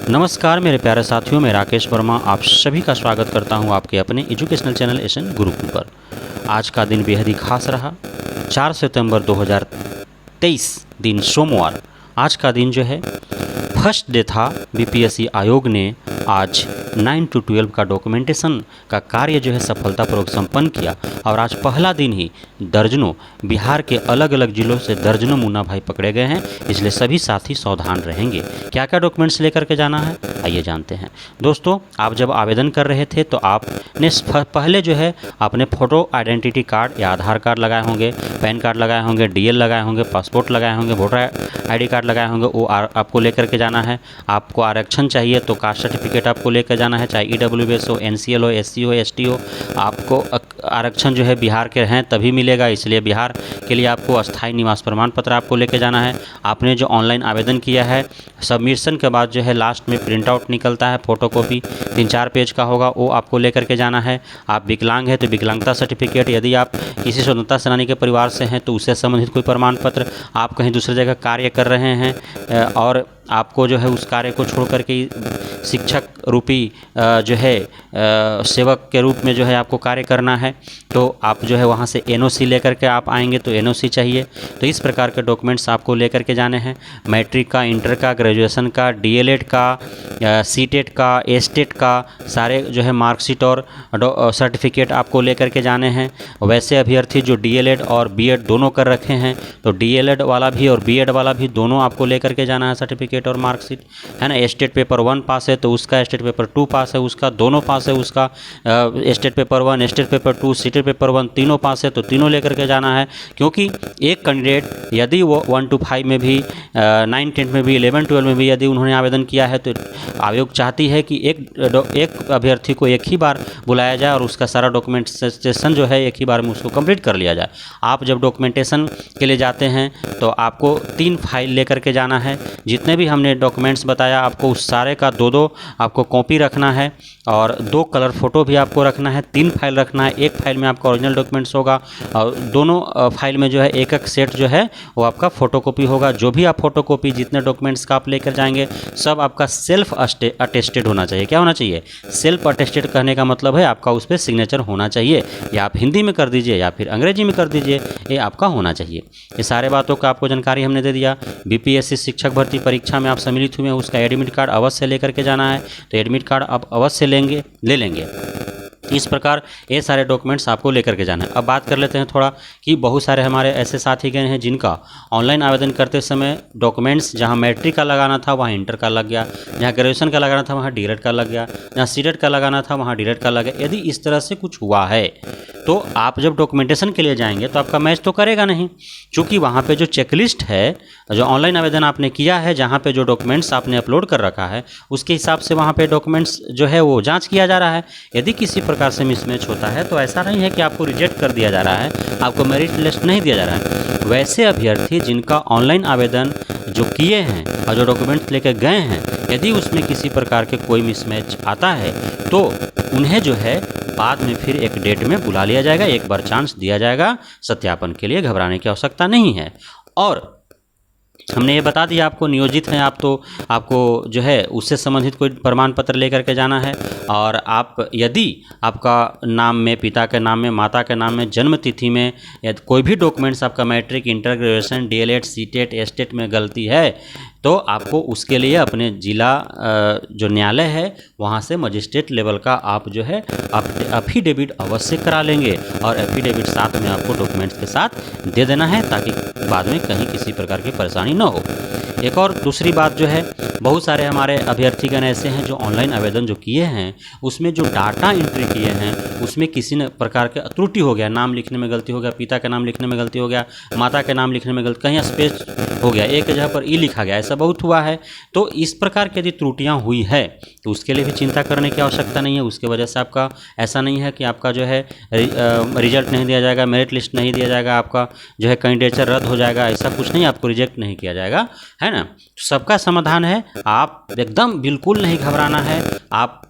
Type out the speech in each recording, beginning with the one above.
नमस्कार मेरे प्यारे साथियों, मैं राकेश वर्मा आप सभी का स्वागत करता हूं आपके अपने एजुकेशनल चैनल एसएन गुरुकुल पर। आज का दिन बेहद ही खास रहा। 4 सितंबर 2023 दिन सोमवार। आज का दिन जो है फर्स्ट डे था। बीपीएससी आयोग ने आज 9 to 12 का डॉक्यूमेंटेशन का कार्य जो है सफलतापूर्वक संपन्न किया और आज पहला दिन ही दर्जनों बिहार के अलग अलग जिलों से दर्जनों मुन्ना भाई पकड़े गए हैं, इसलिए सभी साथी सावधान रहेंगे। क्या क्या डॉक्यूमेंट्स लेकर के जाना है, आइए जानते हैं। दोस्तों, आप जब आवेदन कर रहे थे तो आपने पहले जो है अपने फ़ोटो आइडेंटिटी कार्ड या आधार कार्ड लगाए होंगे, पैन कार्ड लगाए होंगे, डीएल लगाए होंगे, पासपोर्ट लगाए होंगे, वोटर आईडी कार्ड लगाए होंगे, वो आपको लेकर के जाना है। आपको आरक्षण चाहिए तो कास्ट सर्टिफिकेट आपको लेकर जाना है, चाहे ईडब्ल्यूएस हो, एनसीएल हो, एससी हो, एसटी हो। आपको आरक्षण जो है बिहार के हैं तभी मिलेगा, इसलिए बिहार के लिए आपको अस्थायी निवास प्रमाण पत्र आपको लेकर जाना है। आपने जो ऑनलाइन आवेदन किया है, सबमिशन के बाद जो है लास्ट में प्रिंट आउट निकलता है, फ़ोटोकॉपी 3-4 पेज का होगा, वो आपको लेकर के जाना है। आप विकलांग हैं तो विकलांगता सर्टिफिकेट, यदि आप किसी स्वतंत्रता सेनानी के परिवार से हैं तो उससे संबंधित कोई प्रमाण पत्र, आप कहीं दूसरी जगह कार्य कर रहे हैं और आपको जो है उस कार्य को छोड़ करके शिक्षक रूपी जो है सेवक के रूप में जो है आपको कार्य करना है, तो आप जो है वहाँ से एनओसी लेकर के आप आएंगे तो एनओसी चाहिए। तो इस प्रकार के डॉक्यूमेंट्स आपको लेकर के जाने हैं। मैट्रिक का, इंटर का, ग्रेजुएशन का, डीएलएड का, सीटेट का, एस्टेट का, सारे जो है मार्कशीट और सर्टिफिकेट आपको लेकर के जाने हैं। वैसे अभ्यर्थी जो डीएलएड और बीएड दोनों कर रखे हैं तो डीएलएड वाला भी और बीएड वाला भी दोनों आपको लेकर के जाना है, सर्टिफिकेट और मार्कशीट, है ना। स्टेट पेपर 1 पास है तो उसका, स्टेट पेपर 2 पास है उसका, दोनों पास है उसका, state paper 1, state paper 2, CTET paper 1 तीनों पास है तो तीनों लेकर के जाना है। क्योंकि एक कैंडिडेट यदि वो 1 to 5 में भी, 9, 10 में भी, 11, 12 में भी यदि उन्होंने आवेदन किया है तो आयोग चाहती है कि एक अभ्यर्थी को एक ही बार बुलाया जाए और उसका सारा डॉक्यूमेंटेशन जो है एक ही बार में उसको कंप्लीट कर लिया जाए। आप जब डॉक्यूमेंटेशन के लिए जाते हैं तो आपको 3 फाइल लेकर के जाना है। जितने भी हमने डॉक्यूमेंट्स बताया आपको उस सारे का 2-2 आपको कॉपी रखना है और 2 कलर फ़ोटो भी आपको रखना है। 3 फाइल रखना है, एक फाइल में आपका ओरिजिनल डॉक्यूमेंट्स होगा और दोनों फाइल में जो है एक सेट जो है वो आपका फ़ोटोकॉपी होगा। जो भी आप फ़ोटोकॉपी जितने डॉक्यूमेंट्स का आप लेकर जाएंगे सब आपका सेल्फ अटेस्टेड होना चाहिए। क्या होना चाहिए? सेल्फ अटेस्टेड कहने का मतलब है आपका उस पर सिग्नेचर होना चाहिए, या आप हिंदी में कर दीजिए या फिर अंग्रेजी में कर दीजिए, ये आपका होना चाहिए। ये सारे बातों का आपको जानकारी हमने दे दिया। बीपीएससी शिक्षक भर्ती परीक्षा में आप सम्मिलित हुए हैं, उसका एडमिट कार्ड अवश्य लेकर के जाना है, तो एडमिट कार्ड आप अवश्य ले लेंगे। इस प्रकार ये सारे डॉक्यूमेंट्स आपको लेकर के जाना है। अब बात कर लेते हैं थोड़ा कि बहुत सारे हमारे ऐसे साथी गए हैं जिनका ऑनलाइन आवेदन करते समय डॉक्यूमेंट्स जहां मैट्रिक का लगाना था वहां इंटर का लग गया, जहां ग्रेजुएशन का लगाना था वहां डीएलएड का लग गया, जहां सीटेट का लगाना था वहां डीएलएड का लग गया। यदि इस तरह से कुछ हुआ है तो आप जब डॉक्यूमेंटेशन के लिए जाएंगे तो आपका मैच तो करेगा नहीं, क्योंकि वहाँ पे जो चेकलिस्ट है, जो ऑनलाइन आवेदन आपने किया है, जहाँ पे जो डॉक्यूमेंट्स आपने अपलोड कर रखा है उसके हिसाब से वहाँ पे डॉक्यूमेंट्स जो है वो जांच किया जा रहा है। यदि किसी प्रकार से मिसमैच होता है तो ऐसा नहीं है कि आपको रिजेक्ट कर दिया जा रहा है, आपको मेरिट लिस्ट नहीं दिया जा रहा है। वैसे अभ्यर्थी जिनका ऑनलाइन आवेदन जो किए हैं और जो डॉक्यूमेंट्स लेकर गए हैं, यदि उसमें किसी प्रकार के कोई मिसमैच आता है तो उन्हें जो है बाद में फिर एक डेट में बुला लिया जाएगा, एक बार चांस दिया जाएगा सत्यापन के लिए। घबराने की आवश्यकता नहीं है। और हमने ये बता दिया आपको नियोजित हैं आप तो आपको जो है उससे संबंधित कोई प्रमाण पत्र लेकर के जाना है। और आप यदि आपका नाम में, पिता के नाम में, माता के नाम में, जन्म तिथि में यदि कोई भी डॉक्यूमेंट्स आपका matric, inter, graduation, DElEd, CTET, STET में गलती है तो आपको उसके लिए अपने जिला जो न्यायालय है वहाँ से मजिस्ट्रेट लेवल का आप जो है एफिडेविट अवश्य करा लेंगे और एफिडेविट साथ में आपको डॉक्यूमेंट्स के साथ दे देना है ताकि बाद में कहीं किसी प्रकार की परेशानी न हो। एक और दूसरी बात जो है, बहुत सारे हमारे अभ्यर्थीगण ऐसे हैं जो ऑनलाइन आवेदन जो किए हैं उसमें जो डाटा एंट्री किए हैं उसमें किसी न प्रकार के त्रुटि हो गया, नाम लिखने में गलती हो गया, पिता का नाम लिखने में गलती हो गया, माता के नाम लिखने में गलती, कहीं स्पेस हो गया, एक जगह पर ई लिखा गया, ऐसा बहुत हुआ है। तो इस प्रकार की यदि त्रुटियां हुई है तो उसके लिए भी चिंता करने की आवश्यकता नहीं है। उसके वजह से आपका ऐसा नहीं है कि आपका जो है रिजल्ट नहीं दिया जाएगा, मेरिट लिस्ट नहीं दिया जाएगा, आपका जो है कैंडिडेचर रद्द हो जाएगा, ऐसा कुछ नहीं, आपको रिजेक्ट नहीं किया जाएगा, है ना। सबका समाधान है, आप एकदम बिल्कुल नहीं घबराना है। आप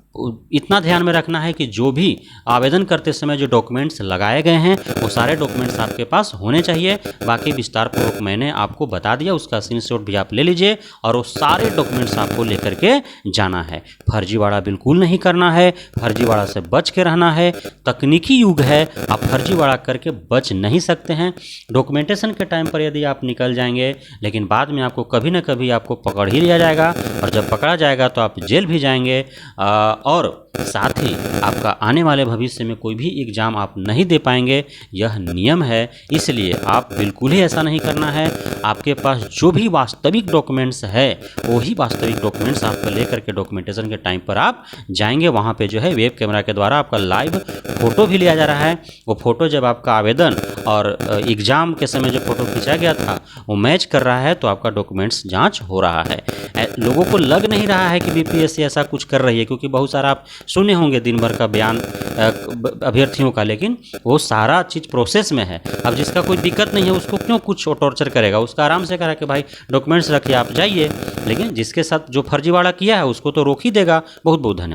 इतना ध्यान में रखना है कि जो भी आवेदन करते समय जो डॉक्यूमेंट्स लगाए गए हैं वो सारे डॉक्यूमेंट्स आपके पास होने चाहिए। बाकी विस्तार पूर्वक मैंने आपको बता दिया, उसका स्क्रीनशॉट भी आप ले लीजिए और वो सारे डॉक्यूमेंट्स आपको लेकर के जाना है। फर्जीवाड़ा बिल्कुल नहीं करना है, फर्जीवाड़ा से बच के रहना है। तकनीकी युग है, आप फर्जीवाड़ा करके बच नहीं सकते हैं। डॉक्यूमेंटेशन के टाइम पर यदि आप निकल जाएंगे, लेकिन बाद में आपको कभी ना कभी आपको पकड़ ही लिया जाएगा, और जब पकड़ा जाएगा तो आप जेल भी जाएंगे, और साथ ही आपका आने वाले भविष्य में कोई भी एग्ज़ाम आप नहीं दे पाएंगे। यह नियम है, इसलिए आप बिल्कुल ही ऐसा नहीं करना है। आपके पास जो भी वास्तविक डॉक्यूमेंट्स है वही वास्तविक डॉक्यूमेंट्स आपको लेकर के डॉक्यूमेंटेशन के टाइम पर आप जाएंगे। वहाँ पे जो है वेब कैमरा के द्वारा आपका लाइव फ़ोटो भी लिया जा रहा है। वो फ़ोटो जब आपका आवेदन और एग्ज़ाम के समय जो फ़ोटो खींचा गया था वो मैच कर रहा है तो आपका डॉक्यूमेंट्स जाँच हो रहा है। लोगों को लग नहीं रहा है कि बीपीएससी ऐसा कुछ कर रही है, क्योंकि बहुत सारा आप सुने होंगे दिन भर का बयान अभ्यर्थियों का, लेकिन वो सारा चीज़ प्रोसेस में है। अब जिसका कोई दिक्कत नहीं है उसको क्यों कुछ टॉर्चर करेगा, उसका आराम से करा कि भाई डॉक्यूमेंट्स रखिए आप जाइए। लेकिन जिसके साथ जो फर्जीवाड़ा किया है उसको तो रोक ही देगा। बहुत बहुत धन्यवाद।